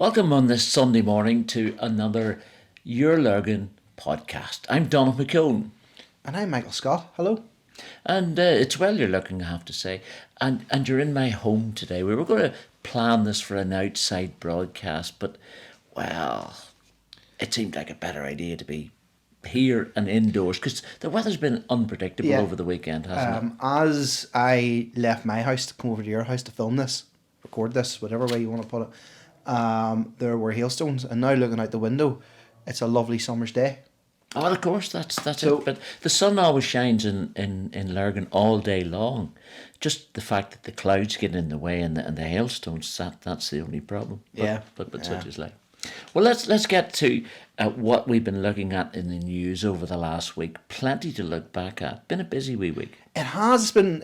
Welcome on this Sunday morning to another Your Lurgan Podcast. I'm Donald McCone. And I'm Michael Scott. Hello. And it's well you're looking, I have to say. And you're in my home today. We were going to plan this for an outside broadcast, but, well, it seemed like a better idea to be here and indoors because the weather's been unpredictable over the weekend, hasn't it? As I left my house to come over to your house to film this, record this, whatever way you want to put it, there were hailstones, and now looking out the window, it's a lovely summer's day. Oh, of course, that's it. But the sun always shines in Lurgan all day long. Just the fact that the clouds get in the way and the hailstones, that's the only problem. But such is life. Well, let's get to what we've been looking at in the news over the last week. Plenty to look back at. Been a busy wee week. It has been.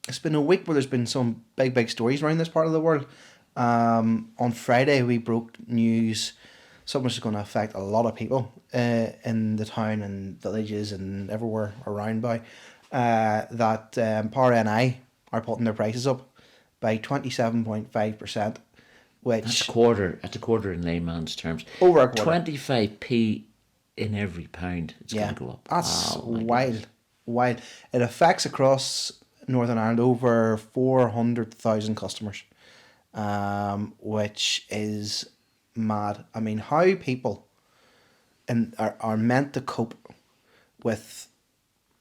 It's been a week where there's been some big stories around this part of the world. On Friday, we broke news. Something which is going to affect a lot of people in the town and villages and everywhere around that Power NI are putting their prices up by 27.5%, which That's a quarter in layman's terms. Over a quarter. 25p in every pound. It's going to go up. That's wild. It affects across Northern Ireland over 400,000 customers, which is mad. I mean, how people are meant to cope with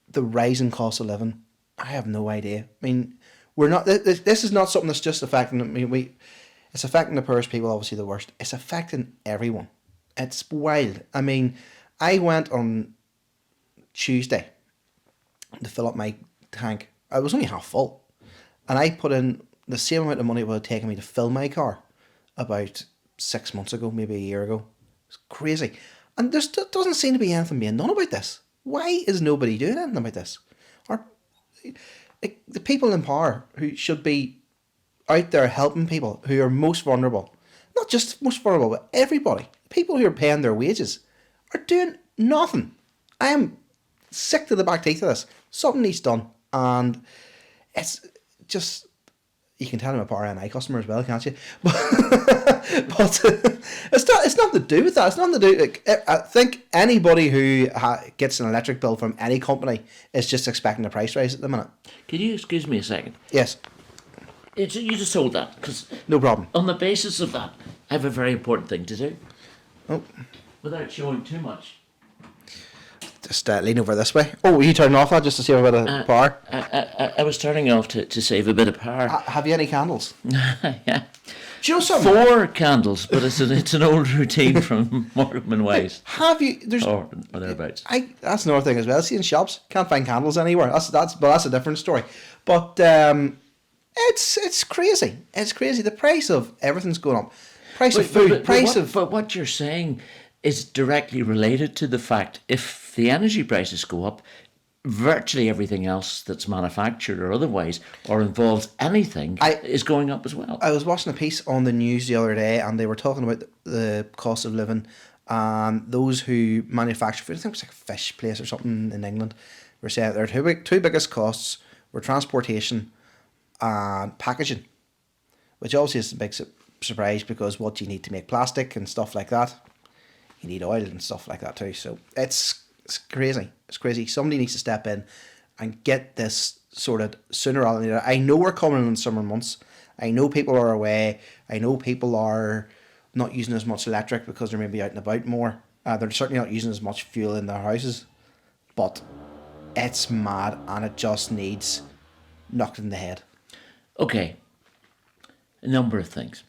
the rising cost of living, I have no idea. I mean, we're not. This is not something that's just affecting. It's affecting the poorest people, obviously the worst. It's affecting everyone. It's wild. I mean, I went on Tuesday to fill up my tank. I was only half full, and I put in the same amount of money it would have taken me to fill my car about 6 months ago, maybe a year ago. It's crazy. And there doesn't seem to be anything being done about this. Why is nobody doing anything about this? Or the people in power who should be out there helping people who are most vulnerable, not just most vulnerable, but everybody, people who are paying their wages, are doing nothing. I am sick to the back teeth of this. Something needs done. And it's just... You can tell I'm a Power NI customer as well, can't you? But it's nothing to do with that. It's nothing to do. I think anybody who gets an electric bill from any company is just expecting a price rise at the minute. Can you excuse me a second? Yes. You just hold that, because no problem. On the basis of that, I have a very important thing to do. Oh. Without showing too much. Just lean over this way. Oh, were you turning off that just to save a bit of power? I was turning off to save a bit of power. Have you any candles? Yeah. Do you know something? 4 candles, but it's an old routine from Morgan Wise. Have you? Or thereabouts. That's another thing as well. See, in shops, can't find candles anywhere. That's a different story. But it's crazy. It's crazy. The price of everything's going up. Price of food. But what you're saying is directly related to the fact if the energy prices go up, virtually everything else that's manufactured or otherwise or involves anything is going up as well. I was watching a piece on the news the other day, and they were talking about the cost of living, and those who manufacture food, I think it was like a fish place or something in England, were saying their two biggest costs were transportation and packaging, which obviously is a big surprise because what you need to make plastic and stuff like that, you need oil and stuff like that too. So it's crazy. It's crazy. Somebody needs to step in and get this sorted sooner rather than later. I know we're coming in summer months. I know people are away. I know people are not using as much electric because they're maybe out and about more. They're certainly not using as much fuel in their houses. But it's mad, and it just needs knocked in the head. Okay. A number of things.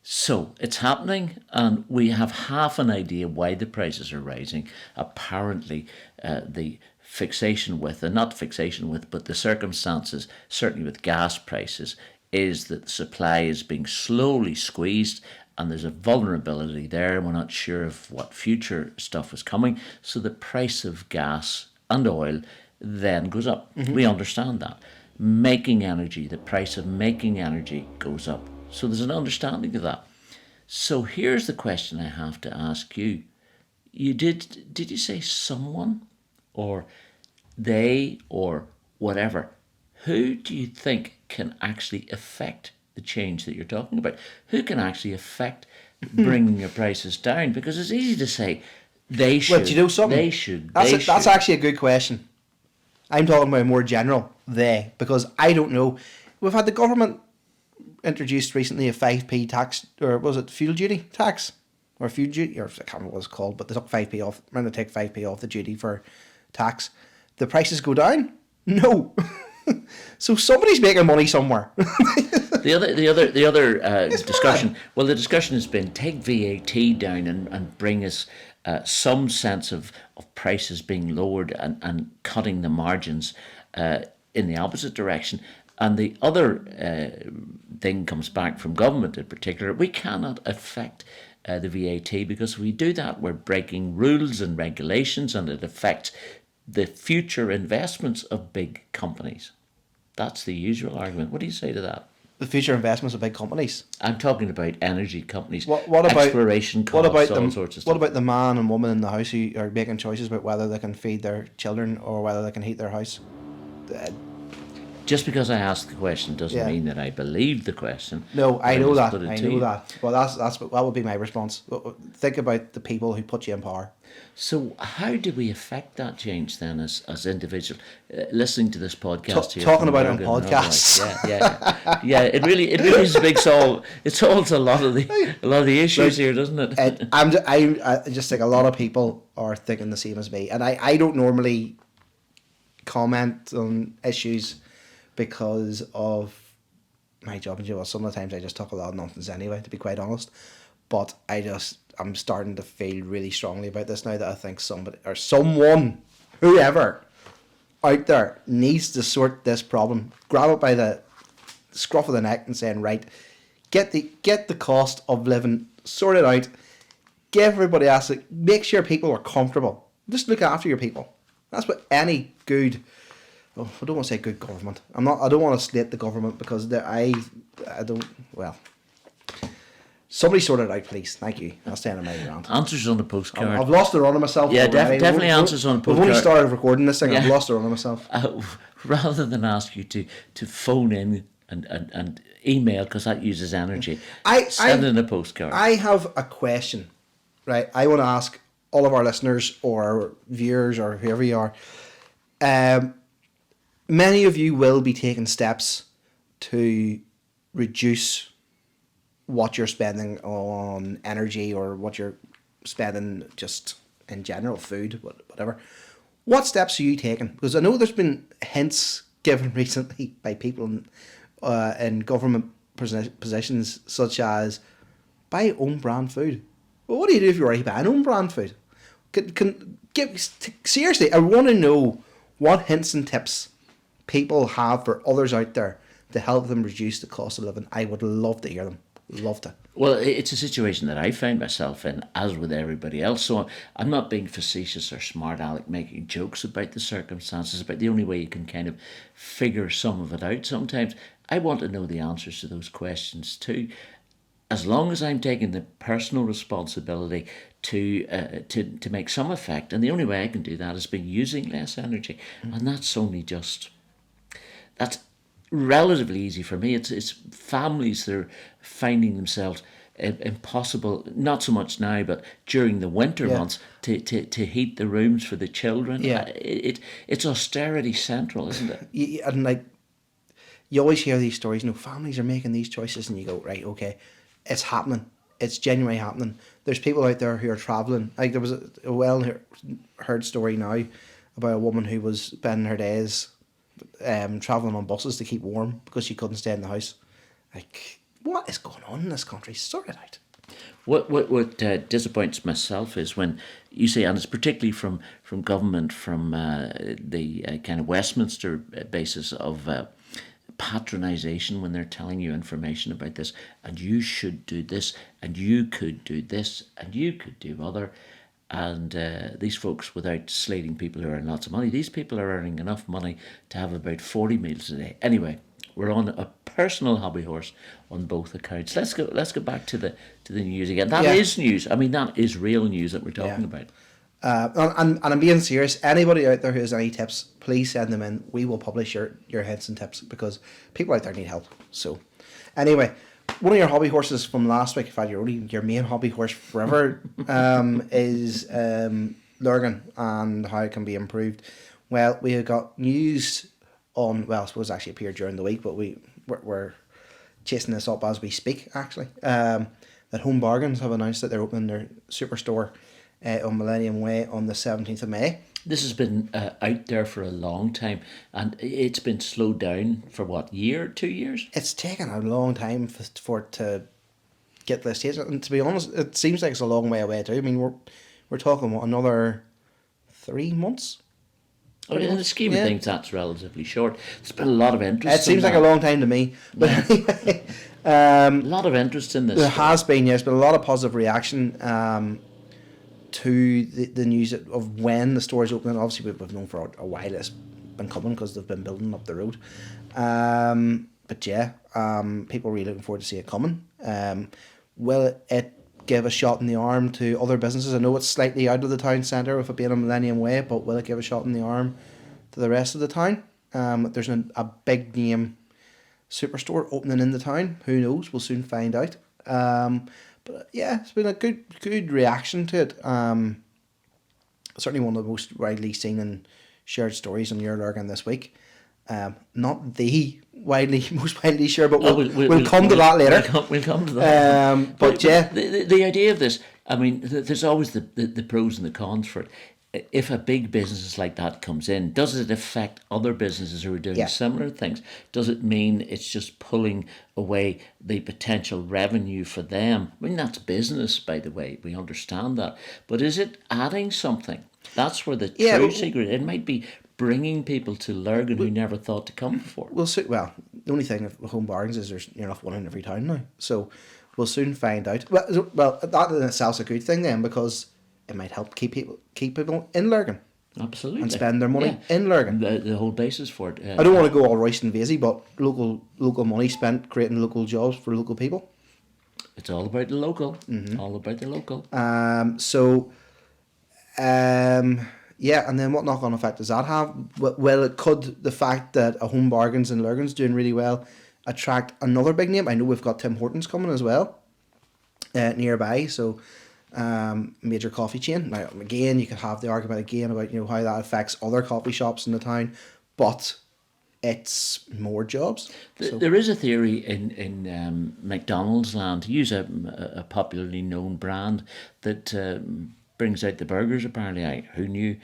So it's happening, and we have half an idea why the prices are rising. Apparently, the fixation with, and not fixation with, but the circumstances, certainly with gas prices, is that the supply is being slowly squeezed, and there's a vulnerability there. We're not sure of what future stuff is coming, so the price of gas and oil then goes up. Mm-hmm. We understand that. Making energy, the price of making energy goes up. So there's an understanding of that. So here's the question I have to ask you. Did you say someone or they or whatever? Who do you think can actually affect the change that you're talking about? Who can actually affect bringing your prices down? Because it's easy to say they should. Well, do you know something? They should. That's actually a good question. I'm talking about more general because I don't know. We've had the government introduced recently a 5p tax, or was it fuel duty tax? Or fuel duty, or I can't remember what it's called, but they took 5p off. We're going to take 5p off the duty for tax. The prices go down? No. So somebody's making money somewhere. The other discussion. Well, the discussion has been take VAT down and bring us some sense of prices being lowered and cutting the margins in the opposite direction. And the other thing comes back from government in particular. We cannot affect the VAT, because if we do that, we're breaking rules and regulations, and it affects the future investments of big companies. That's the usual argument. What do you say to that? The future investments of big companies. I'm talking about energy companies, what about exploration costs, all sorts of stuff. What about the man and woman in the house who are making choices about whether they can feed their children or whether they can heat their house? Just because I asked the question doesn't mean that I believe the question. No, I know that. I know that. Well, that would be my response. Think about the people who put you in power. So how do we affect that change then as individuals listening to this podcast here? Talking about it on podcasts. Yeah. It really is a big solve. It solves a lot of the issues here, doesn't it? I just think a lot of people are thinking the same as me, and I don't normally comment on issues because of my job and well, some of the times I just talk a lot of nonsense anyway, to be quite honest. But I'm starting to feel really strongly about this now, that I think somebody or someone, whoever out there, needs to sort this problem, grab it by the scruff of the neck and saying, right, get the cost of living sorted out, give everybody else, make sure people are comfortable. Just look after your people. That's what any good, I don't want to say good government. I don't want to slate the government, because I don't, well, somebody sort it out, please. Thank you. That's the end of my rant. Answers on the postcard. I've lost the run of myself. Yeah, definitely answers on a postcard. We've only started recording this thing. Yeah. I've lost the run of myself. Rather than ask you to phone in and email, because that uses energy, send in a postcard. I have a question, right? I want to ask all of our listeners or viewers or whoever you are. Many of you will be taking steps to reduce what you're spending on energy or what you're spending just in general, food, whatever. What steps are you taking? Because I know there's been hints given recently by people in government positions, such as buy own brand food. Well, what do you do if you're already buying own brand food? Seriously, I want to know what hints and tips people have for others out there to help them reduce the cost of living. I would love to hear them. Love to. Well, it's a situation that I find myself in, as with everybody else. So I'm not being facetious or smart aleck making jokes about the circumstances, but the only way you can kind of figure some of it out sometimes. I want to know the answers to those questions too. As long as I'm taking the personal responsibility to make some effect, and the only way I can do that is by using less energy, and that's relatively easy for me. It's families that are finding themselves impossible, not so much now, but during the winter months, to heat the rooms for the children. Yeah. It's austerity central, isn't it? And you always hear these stories, families are making these choices, and you go, right, okay, it's happening. It's genuinely happening. There's people out there who are travelling. There was a well-heard story now about a woman who was spending her days travelling on buses to keep warm because she couldn't stay in the house. What is going on in this country? Sort it out. What disappoints myself is when you say, and it's particularly from government, from the kind of Westminster basis of patronisation, when they're telling you information about this, and you should do this, and you could do this, and you could do other. And these folks, without slating people who earn lots of money, these people are earning enough money to have about 40 meals a day. Anyway, we're on a personal hobby horse on both accounts. Let's go back to the news again. That is news. I mean, that is real news that we're talking about. And I'm being serious. Anybody out there who has any tips, please send them in. We will publish your hints and tips, because people out there need help. So, Anyway, one of your hobby horses from last week, in fact, your main hobby horse forever, is Lurgan and how it can be improved. Well, we have got news on, well, I suppose it actually appeared during the week, but we're chasing this up as we speak, actually. That Home Bargains have announced that they're opening their superstore on Millennium Way on the 17th of May. This has been out there for a long time, and it's been slowed down for what, year, 2 years? It's taken a long time for it to get to this stage, and to be honest, it seems like it's a long way away too. I mean, we're talking what, another 3 months. Oh, in the scheme of things, that's relatively short. There's been a lot of interest. It seems like a long time to me, but anyway, a lot of interest in this. There has been, yes, but a lot of positive reaction to the news of when the store is opening. Obviously, we've known for a while it's been coming because they've been building up the road. But yeah, people are really looking forward to see it coming. Will it give a shot in the arm to other businesses? I know it's slightly out of the town centre with it being on Millennium Way, but will it give a shot in the arm to the rest of the town? There's a big name superstore opening in the town. Who knows? We'll soon find out. But yeah, it's been a good reaction to it. Certainly one of the most widely seen and shared stories on Your Lurgan this week. Not the most widely shared, but we'll come to that later. We'll come to that. But yeah, the idea of this, I mean, there's always the pros and the cons for it. If a big business like that comes in, does it affect other businesses who are doing similar things? Does it mean it's just pulling away the potential revenue for them? I mean, that's business, by the way. We understand that. But is it adding something? That's where the true secret. It might be bringing people to Lurgan who never thought to come before. Well, the only thing with Home Bargains is there's near enough one in every town now. So we'll soon find out. Well, that in itself's a good thing then, because it might help keep people in Lurgan. Absolutely. And spend their money in Lurgan. The whole basis for it. I don't want to go all Royce and Vasey, but local money spent creating local jobs for local people. It's all about the local. Mm-hmm. All about the local. Yeah, and then what knock-on effect does that have? Well, could the fact that a Home Bargains in Lurgan's doing really well attract another big name? I know we've got Tim Hortons coming as well nearby, so major coffee chain. Now, again, you could have the argument again about how that affects other coffee shops in the town, but it's more jobs. There is a theory in McDonald's land, to use a popularly known brand that brings out the burgers, apparently. Who knew?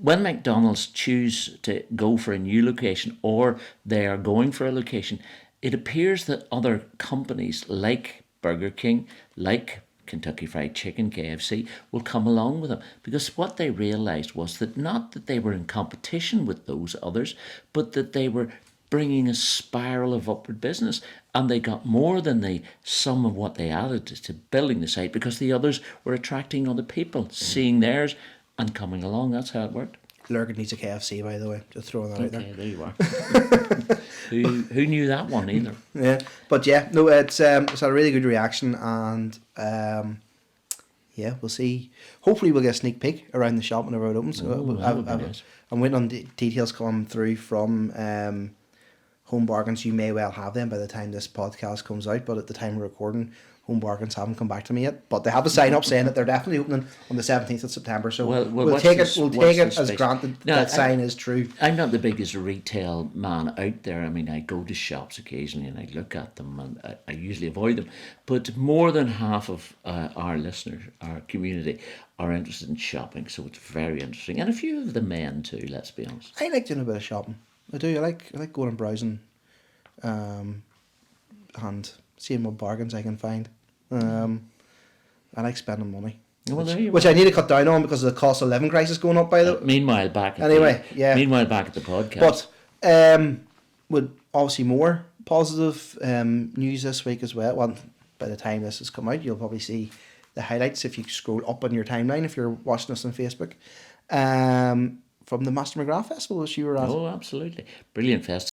When McDonald's choose to go for a new location, or they are going for a location, it appears that other companies like Burger King, like Kentucky Fried Chicken, KFC, will come along with them, because what they realised was that not that they were in competition with those others, but that they were bringing a spiral of upward business, and they got more than the sum of what they added to building the site, because the others were attracting other people, seeing theirs and coming along. That's how it worked. Lurgan needs a KFC, by the way. Just throwing that out there. Okay, there you are. who knew that one either? Yeah, but yeah, no, it's had a really good reaction, and yeah, we'll see. Hopefully, we'll get a sneak peek around the shop whenever it opens. I'm waiting on details coming through from Home Bargains. You may well have them by the time this podcast comes out, but at the time of recording, Home Bargains haven't come back to me yet. But they have a sign up saying that they're definitely opening on the 17th of September. So we'll take it as granted that sign is true. I'm not the biggest retail man out there. I mean, I go to shops occasionally and I look at them, and I usually avoid them. But more than half of our listeners, our community, are interested in shopping. So it's very interesting. And a few of the men too, let's be honest. I like doing a bit of shopping. I do. I like going and browsing and seeing what bargains I can find. I like spending money, which I need to cut down on because of the cost of living crisis going up. By the meanwhile, back at the podcast. But with obviously more positive news this week as well. Well, by the time this has come out, you'll probably see the highlights if you scroll up on your timeline if you're watching us on Facebook. From the Master McGrath Festival, which you were at. Oh, absolutely, brilliant festival.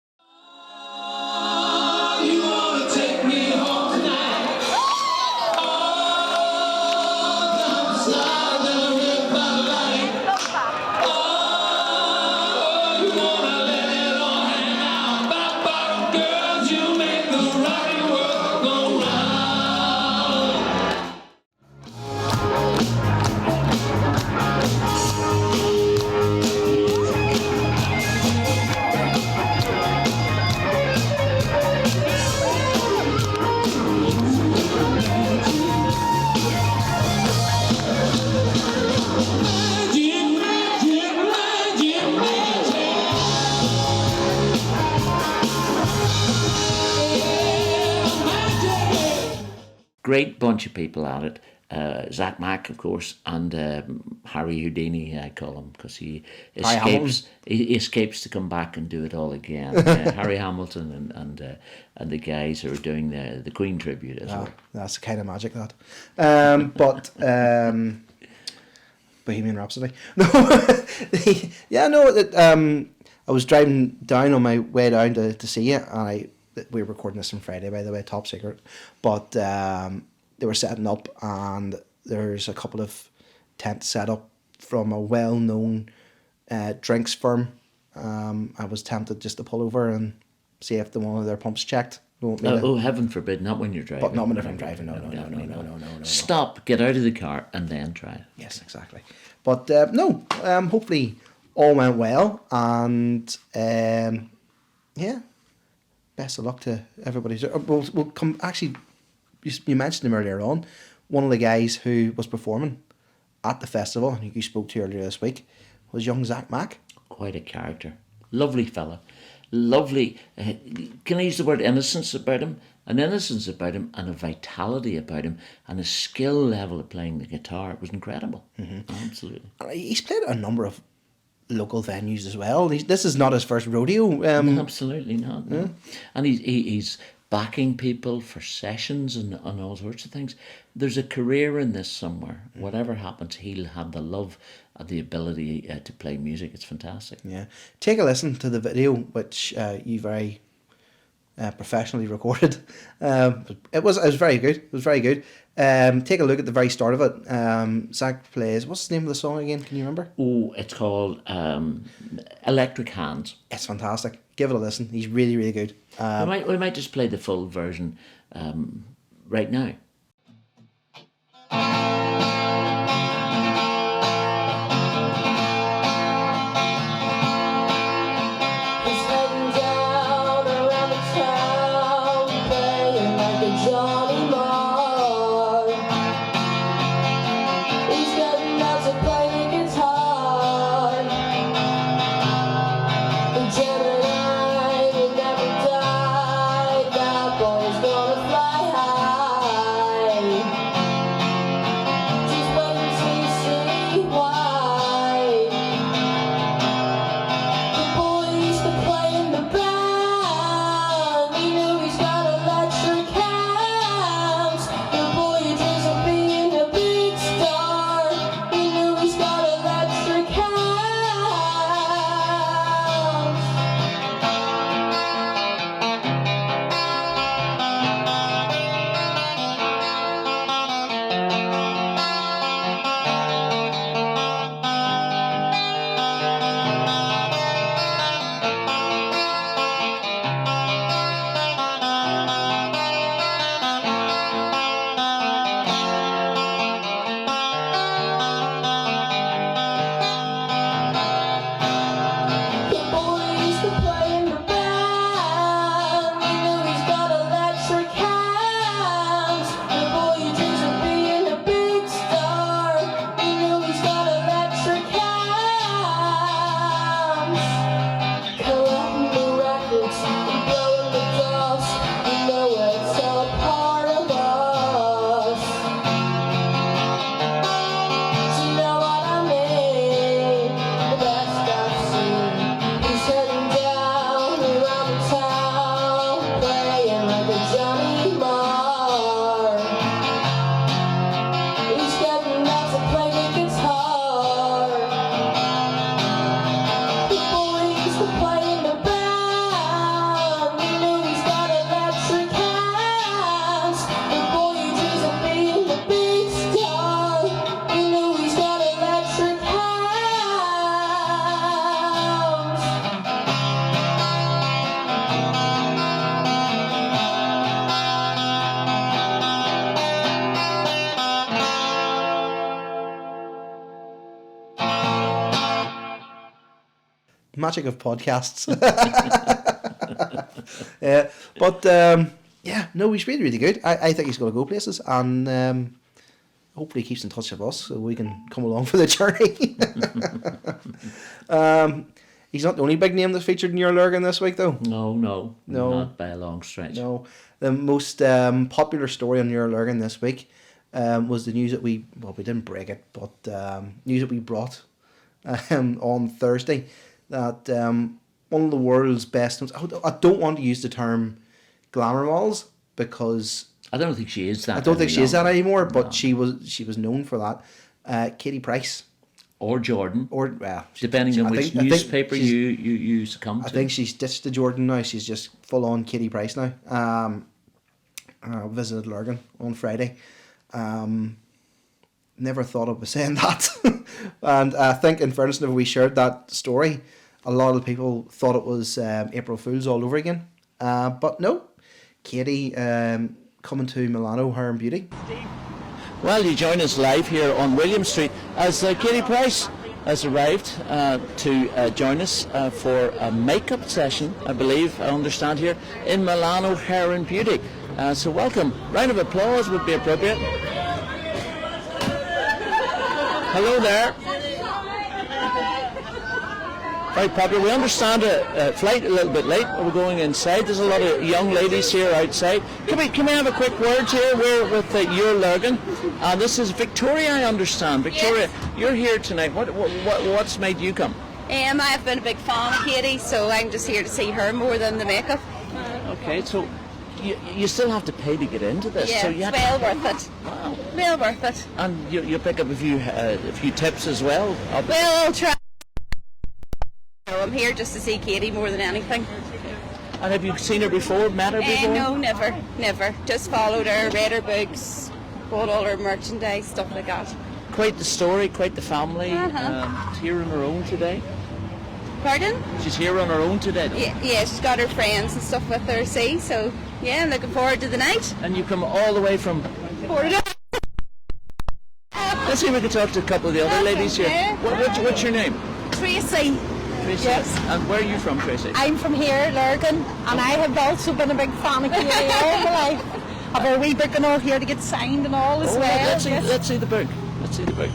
You make the right great bunch of people at it. Zach Mack, of course, and Harry Houdini, I call him, because he escapes to come back and do it all again. Harry Hamilton and the guys who are doing the Queen tribute as well. That's the kind of magic, that. But Bohemian Rhapsody. No, I was driving down on my way down to see it, and we were recording this on Friday, by the way, top secret. But they were setting up, and there's a couple of tents set up from a well-known drinks firm. I was tempted just to pull over and see if one of their pumps checked. Heaven forbid, not when you're driving. But not when I'm driving, no. Stop, get out of the car, and then try it. Yes, exactly. But hopefully all went well, and best of luck to everybody. We'll come. Actually, you mentioned him earlier on. One of the guys who was performing at the festival, and you spoke to earlier this week, was young Zach Mack. Quite a character. Lovely fella. Lovely. Can I use the word innocence about him? An innocence about him, and a vitality about him, and a skill level of playing the guitar. It was incredible. Mm-hmm. Absolutely. He's played at a number of local venues as well. This is not his first rodeo. Absolutely not. No. And he's backing people for sessions and all sorts of things. There's a career in this somewhere. Whatever happens, he'll have the love and the ability to play music. It's fantastic. Yeah. Take a listen to the video, which you very professionally recorded. It was very good. It was very good. Take a look at the very start of it. Zach plays, what's the name of the song again? Can you remember? Oh, it's called Electric Hands. It's fantastic. Give it a listen. He's really, really good. We might just play the full version right now. Magic of podcasts. He's really, really good. I think he's going to go places, and hopefully he keeps He's not the only big name that's featured in Your Lurgan this week, though. No, No. not by a long stretch. No. The most popular story on Your Lurgan this week was the news that we didn't break it, but news that we brought on Thursday, that one of the world's best, I don't want to use the term glamour models, because I don't think she is that. I don't think she is that anymore, but No. she was known for that. Katie Price. Or Jordan. Or, well, depending on which newspaper you succumb to. I think she's ditched the Jordan now. She's just full on Katie Price now. Visited Lurgan on Friday. Never thought I was saying that. And I think, in fairness, if we shared that story, a lot of people thought it was April Fool's all over again. But no, Katie coming to Milano Hair and Beauty. Well, you join us live here on William Street as Katie Price has arrived to join us for a makeup session, I believe, I understand, here in Milano Hair and Beauty. So welcome. Round of applause would be appropriate. Hello there. Very popular. We understand a flight a little bit late. We're going inside. There's a lot of young ladies here outside. Can we have a quick word here? We're with Your Lurgan. This is Victoria, I understand. Victoria, yes. You're here tonight. What's made you come? I've been a big fan of Katie, so I'm just here to see her more than the makeup. Okay, so you still have to pay to get into this. Yeah, so you it's well worth it. Wow. Well worth it. And you pick up a few tips as well. Well, I'll try. I'm here just to see Katie more than anything. And have you seen her before, met her before? No, never. Just followed her, read her books, bought all her merchandise, stuff like that. Quite the story, quite the family. Uh-huh. She's here on her own today. Pardon? She's here on her own today, though. Yeah, she's got her friends and stuff with her, see, so yeah, I'm looking forward to the night. And you come all the way from... Porto. Let's see if we can talk to a couple of the other ladies here. Yeah. What's your name? Tracy. Tracy. Yes. And where are you from, Tracy? I'm from here, Lurgan, and I have also been a big fan of Katie all my life. I've a wee book and all here to get signed and all as well. Let's see the book. Let's see the book.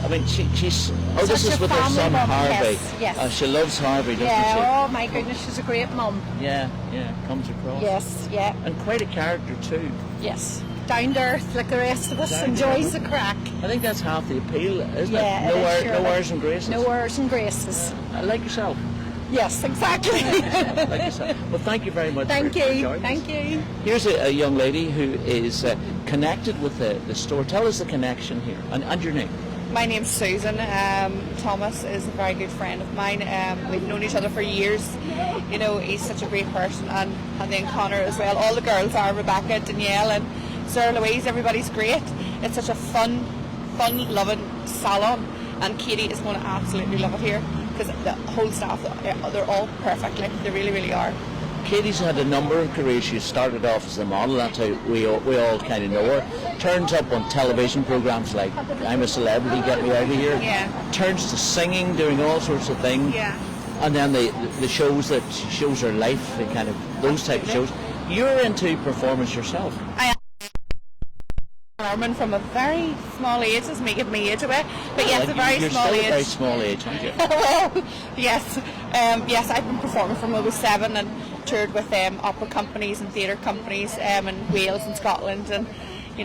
I mean, she's... Oh, this Such is a with her family son, mum, Harvey. yes. She loves Harvey, doesn't Yeah, oh my goodness, she's a great mum. she? Yeah, comes across. Yes, yeah, And quite a character, too. yes. Down to earth like the rest of us, Down to enjoys earth. the crack. I think that's half the appeal, isn't Yeah, it? it is, surely. No airs and graces. No airs and graces. Like yourself. Yes, exactly. Like yourself. Well, thank you very much Thank for you, joining us. thank you. Here's a young lady who is connected with the store. Tell us the connection here and your name. My name's Susan. Thomas is a very good friend of mine. We've known each other for years. You know, he's such a great person, and then Connor as well. All the girls are, Rebecca, Danielle and Sarah Louise. Everybody's great. It's such a fun loving salon, and Katie is going to absolutely love it here because the whole staff, they're all perfect. Like, they really, really are. Katie's had a number of careers. She started off as a model. That's how we all kind of know her. Turns up on television programs like I'm a Celebrity, Get Me Out of Here. Yeah. Turns to singing, doing all sorts of things. Yeah. And then the shows that she shows her life, the kind of those type of shows. You're into performance yourself. Performing from a very small age. Doesn't give me age away, but yes, a very You're small still age. a very small age, aren't you? Well, yes, yes, I've been performing from I was 7 and toured with opera companies and theatre companies in Wales and Scotland and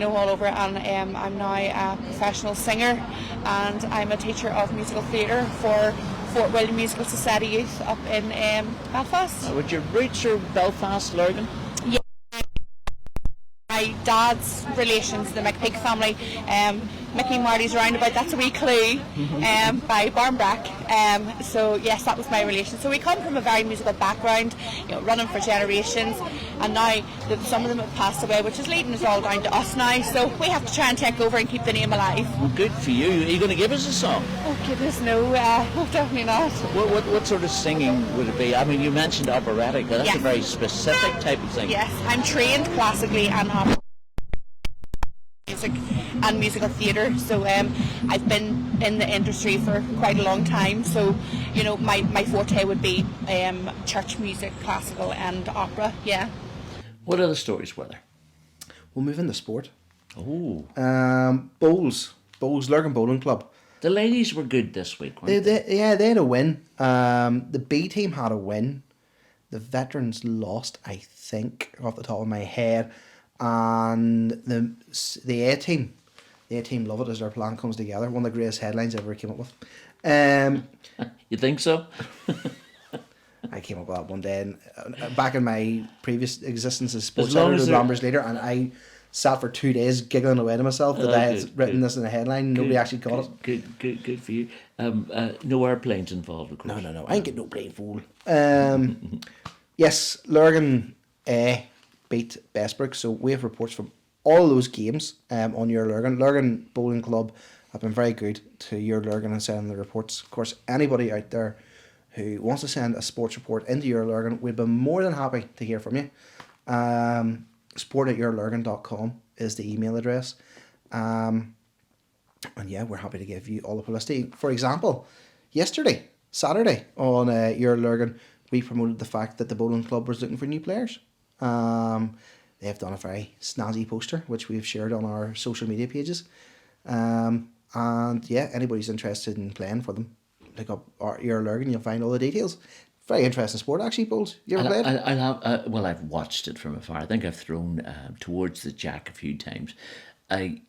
all over. And I'm now a professional singer, and I'm a teacher of musical theatre for Fort William Musical Society Youth up in Belfast. Would your roots are Belfast, Lurgan? My dad's relations, the McPig family, Mickey Marty's roundabout, that's a wee clue, by Barnbrack. So yes, that was my relation. So we come from a very musical background, running for generations, and now some of them have passed away, which is leading us all down to us now. So we have to try and take over and keep the name alive. Well, good for you. Are you going to give us a song? Oh goodness, no, definitely not. What sort of singing would it be? I mean, you mentioned operatic. That's Yes. a very specific type of thing. Yes, I'm trained classically and have music and musical theatre, so I've been in the industry for quite a long time, so my forte would be church music, classical and opera. What other stories were there? We'll move into sport. Oh, Bowls, Lurgan Bowling Club The ladies were good this week, weren't they? They had a win. The B team had a win. The veterans lost, I think, off the top of my head. And the A team, love it as their plan comes together. One of the greatest headlines I ever came up with. You think so? I came up with that one day, and back in my previous existence as sports As long editor, as the they're- Bombers leader, and I sat for 2 days giggling away to myself that I had written this in a headline. Nobody actually caught it. Good for you. No airplanes involved, of course. No. I ain't get no brain fool. Yes, Lurgan beat Bestbrook, so we have reports from all those games on Your Lurgan. Lurgan Bowling Club have been very good to Your Lurgan and sending the reports. Of course, anybody out there who wants to send a sports report into Your Lurgan, we'd be more than happy to hear from you. sport@yourlurgan.com is the email address. And yeah, we're happy to give you all the publicity. For example, Saturday, on Your Lurgan, we promoted the fact that the bowling club was looking for new players. They have done a very snazzy poster, which we've shared on our social media pages. And yeah, anybody's interested in playing for them, look up Your Lurgan, you'll find all the details. Very interesting sport, actually, bowls. You ever played? I've watched it from afar. I think I've thrown towards the jack a few times. I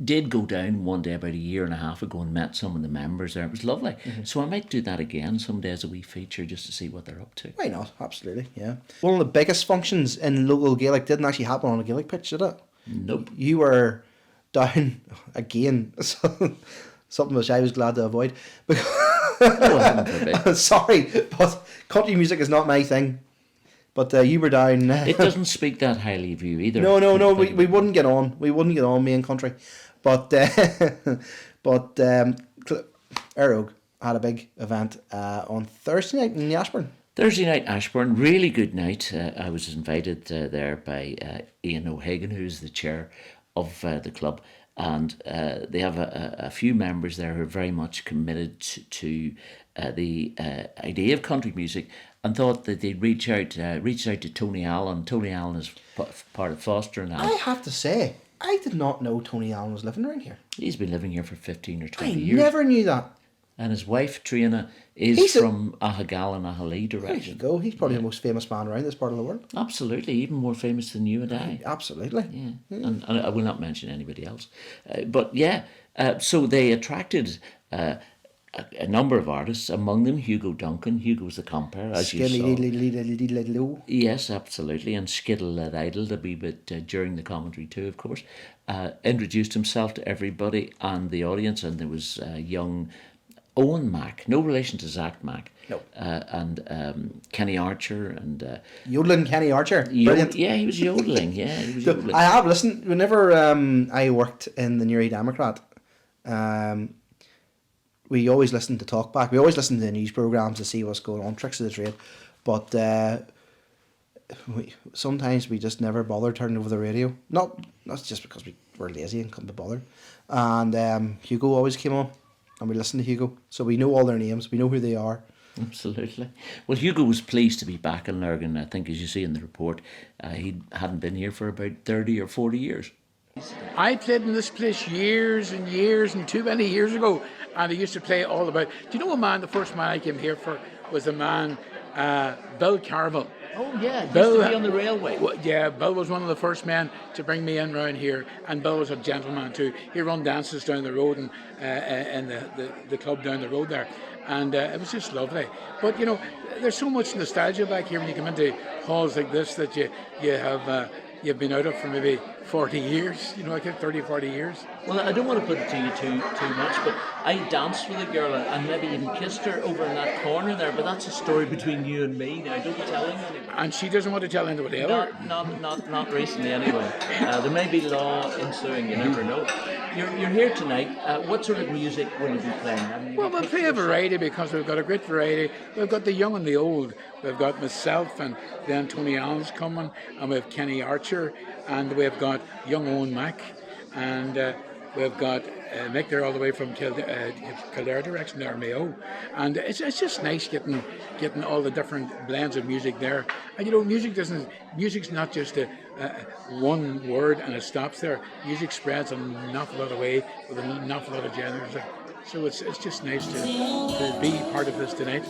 did go down one day about a year and a half ago and met some of the members there. It was lovely. So I might do that again someday as a wee feature just to see what they're up to. Why not? Absolutely, yeah. One of the biggest functions in local Gaelic didn't actually happen on a Gaelic pitch, did it? Nope. You were down again, something which I was glad to avoid. Sorry, but country music is not my thing. But you were down. It doesn't speak that highly of you either. No. We wouldn't get on. We wouldn't get on, me and country. But Erog had a big event on Thursday night in Ashburn. Thursday night, Ashburn, really good night. I was invited there by Ian O'Hagan, who's the chair of the club, and they have a few members there who are very much committed to the idea of country music, and thought that they'd reach out to Tony Allen. Tony Allen is part of Foster and I have to say, I did not know Tony Allen was living around here. He's been living here for 15 or 20 I years. never knew that. And his wife, Trina, is from Ahagall and Ahalee There you direction. go. He's probably the most famous man around this part of the world. Absolutely, even more famous than you and I. Absolutely. Yeah. And I will not mention anybody else. But yeah, so they attracted a number of artists, among them Hugo Duncan. Hugo's the compere, as you saw. Yes, absolutely. And Skittle Led Idle a wee bit during the commentary too, of course. Introduced himself to everybody and the audience, and there was young Owen Mack, no relation to Zach Mack. No. And Kenny Archer and Yodeling Kenny Archer. Brilliant. yeah, he was yodeling. Yeah, he was yodeling. I have listened whenever I worked in the Newry Democrat. We always listened to Talkback. We always listened to the news programs to see what's going on, tricks of the trade. But sometimes we just never bother turning over the radio. Not just because we were lazy and couldn't be bothered. And Hugo always came on, and we listened to Hugo, so we know all their names. We know who they are. Absolutely. Well, Hugo was pleased to be back in Lurgan. I think, as you see in the report, he hadn't been here for about 30 or 40 years. I played in this place years and years and too many years ago, and I used to play all about. Do you know a man? The first man I came here for was a man, Bill Carville. Oh yeah, he Bill, used to be on the railway. Well, yeah, Bill was one of the first men to bring me in round here, and Bill was a gentleman too. He run dances down the road and the club down the road there, and it was just lovely. But you know, there's so much nostalgia back here when you come into halls like this that you've been out of for maybe 40 years, you know, like 30, 40 years. Well, I don't want to put it to you too much, but I danced with a girl and maybe even kissed her over in that corner there, but that's a story between you and me now. Don't be telling anyone. And she doesn't want to tell anybody else. Not recently anyway. There may be law ensuing, you never know. You're here tonight. What sort of music will you be playing? Well, we'll play a variety because we've got a great variety. We've got the young and the old. We've got myself, and then Tony Allen's coming, and we have Kenny Archer, and we've got young Owen Mack, and we've got Mick there all the way from Kildare direction there, Mayo. And it's just nice getting all the different blends of music there. And you know, music's not just one word and it stops there. Music spreads an awful lot of way with an awful lot of genres. So it's just nice to be part of this tonight.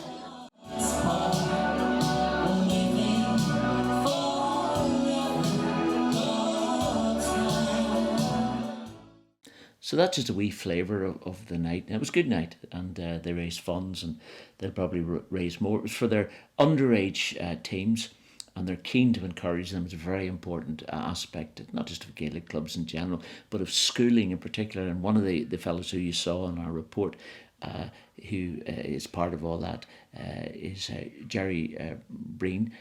So that's just a wee flavour of the night. And it was a good night, and they raised funds, and they'll probably raise more. It was for their underage teams, and they're keen to encourage them. It's a very important aspect, not just of Gaelic clubs in general, but of schooling in particular. And one of the fellows who you saw in our report, who is part of all that, is Jerry Brennan.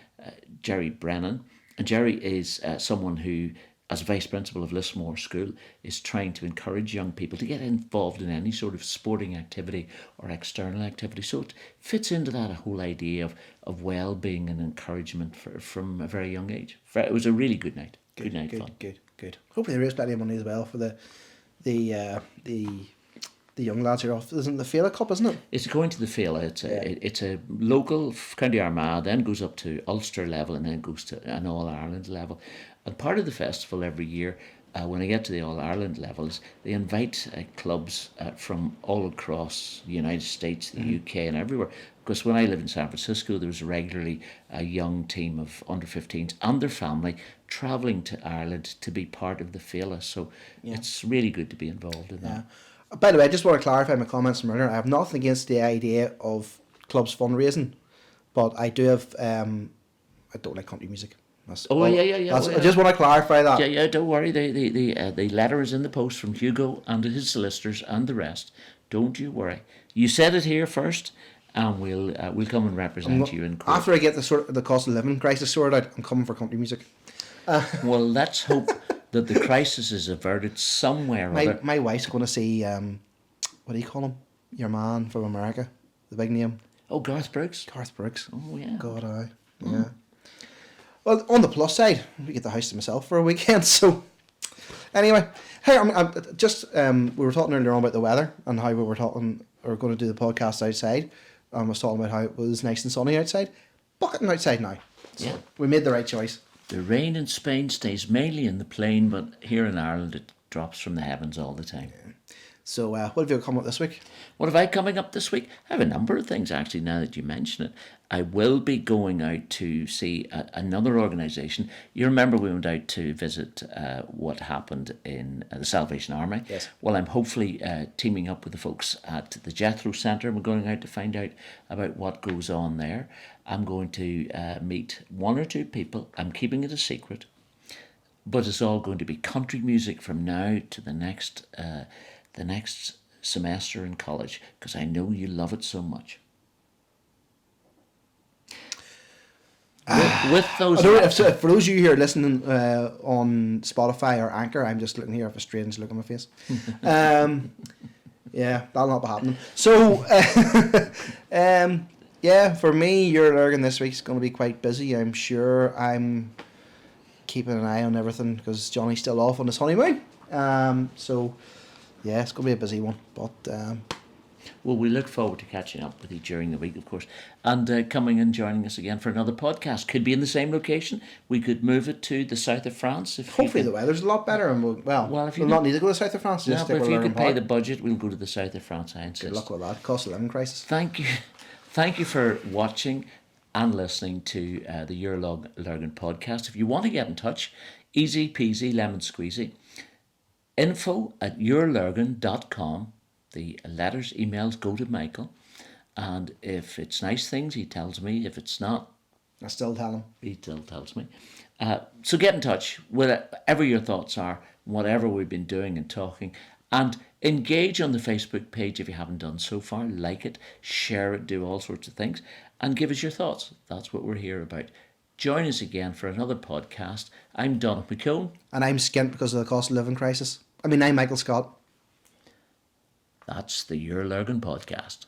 And Jerry is someone who, as vice principal of Lismore School, is trying to encourage young people to get involved in any sort of sporting activity or external activity. So it fits into that whole idea of well-being and encouragement from a very young age. It was a really good night. Good night fun. Good. Hopefully there is plenty of money as well for the young lads who are off. Isn't the Fela Cup, isn't it? It's going to the Fela. It's a local County Armagh, then goes up to Ulster level, and then goes to an All-Ireland level. And part of the festival every year, when I get to the All-Ireland levels, they invite clubs from all across the United States, the UK and everywhere. Because when I lived in San Francisco, there was regularly a young team of under-15s and their family travelling to Ireland to be part of the Fela. So it's really good to be involved in that. By the way, I just want to clarify my comments from earlier. I have nothing against the idea of clubs fundraising, but I do have, I don't like country music. Yeah. I just want to clarify that. Yeah, don't worry. The letter is in the post from Hugo and his solicitors and the rest. Don't you worry. You said it here first, and we'll come and represent you in court. After I get the cost of living crisis sorted out, I'm coming for country music. Well, let's hope that the crisis is averted somewhere or other. My wife's going to see, what do you call him? Your man from America, the big name. Oh, Garth Brooks. Garth Brooks. Oh, yeah. God, aye. Yeah. Well, on the plus side, we get the house to myself for a weekend. So, anyway, hey, I'm just we were talking earlier on about the weather and how we were going to do the podcast outside. I was talking about how it was nice and sunny outside, bucketing outside now. So Yeah, we made the right choice. the rain in Spain stays mainly in the plain, but here in Ireland it drops from the heavens all the time. So, what have you come up this week? What have I coming up this week? I have a number of things actually now that you mention it. I will be going out to see another organisation. You remember we went out to visit what happened in the Salvation Army? Yes. Well, I'm hopefully teaming up with the folks at the Jethro Centre. We're going out to find out about what goes on there. I'm going to meet one or two people. I'm keeping it a secret. But it's all going to be country music from now to the next semester in college, because I know you love it so much. With those, For those of you who are listening on Spotify or Anchor, I'm just looking here with a strange look on my face. Yeah, that'll not be happening. So, yeah, for me, Your Lurgan this week's going to be quite busy. I'm sure I'm keeping an eye on everything because Johnny's still off on his honeymoon. So, yeah, it's going to be a busy one. But well, we look forward to catching up with you during the week, of course, and coming and joining us again for another podcast. Could be in the same location. We could move it to the south of France. If hopefully the weather's a lot better, and we'll if you we'll not need to go to the south of France. No, but if you could pay the budget, we'll go to the south of France. I insist. Good luck with that. Cost of living crisis. Thank you for watching and listening to the Your Lurgan Podcast. If you want to get in touch, easy peasy lemon squeezy. info@yourlurgan.com. The letters, emails go to Michael, and if it's nice things, he tells me. If it's not, I still tell him. He still tells me. So get in touch, whatever your thoughts are, whatever we've been doing and talking, and engage on the Facebook page if you haven't done so far. Like it, share it, do all sorts of things, and give us your thoughts. That's what we're here about. Join us again for another podcast. I'm Donald McCone. And I'm skint because of the cost of living crisis. I'm Michael Scott. That's the Your Lurgan Podcast.